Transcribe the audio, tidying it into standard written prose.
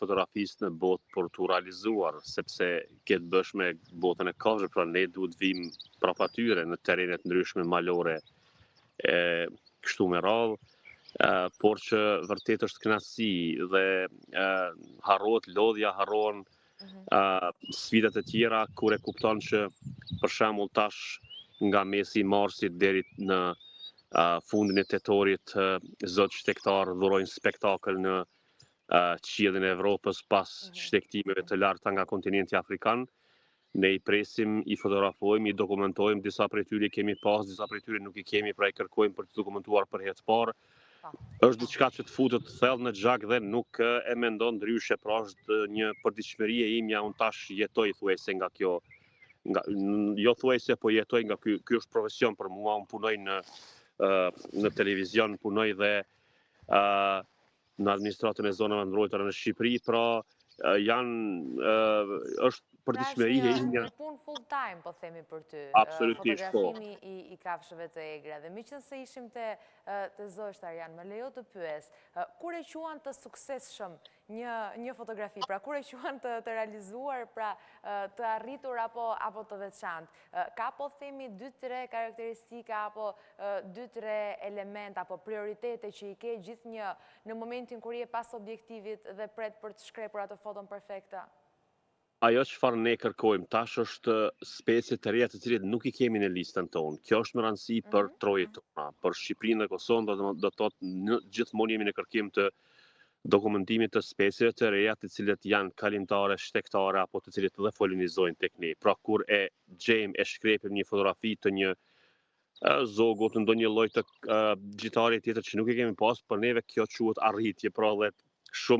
fotografisë në botë për të realizuar, sepse këtë bësh me botën e kafshë, pra ne duhet vim prapa tyre në terrenet ndryshme malore, kështu me radhë, por që vërtet është kënaqësi dhe harrohet lodhja, harrohen sfidat e tjera kur e kupton që për shembull tash nga mesi i marsit deri në fundin e tetorit zot shtektar dhurojnë spektakël në qiellin e Evropës pas shtektimeve të larta nga kontinenti afrikan. Ne i presim, i fotografojmë, i dokumentojmë, disa prej tyre kemi pas, disa prej tyre nuk i kemi, pra i kërkojmë për të dokumentuar për herë të parë. Është diçka që të futet thellë në gjak dhe nuk e mendon ndryshe, pra është një përditshmëri e imja, unë tash jetoj thuajse nga kjo, jo thuajse, po jetoj nga ky është profesion për mua, unë punoj në televizion, punoj dhe në administratën e zonave mbrojtëra në Shqipëri, pra është përditshmëri e imja. Një punë full time, po themi për ty, Absolutisht, po. fotografimi i kafshëve të egra. Dhe mi qënë se ishim të zosht, Arjan, më lejo të pyes, kur e quan të suksesshëm një fotografi, pra kur e quan të realizuar, pra të arritur apo të veçantë, ka po themi 2-3 karakteristika, apo 2-3 element, apo prioritete që i ke gjithë një në momentin kur je pas objektivit dhe pret për të shkrepur atë foton perfekta? Ajo çfarë ne kërkojmë tash është specie të reja të cilit nuk i kemi në listën tonë. Kjo është më rëndësi për trojet tona, për Shqipërinë dhe Kosovën, do të thotë gjithmonë jemi në kërkim të dokumentimit të specieve të reja të cilet janë kalimtare, shtektare, apo të cilit dhe folinizojnë tek ne. Pra kur e gjejmë, e shkrepim një fotografi të një zogu, të ndonjë lloj të gjitari tjetër që nuk e kemi pas, për neve kjo quhet arritje, pra dhe shumë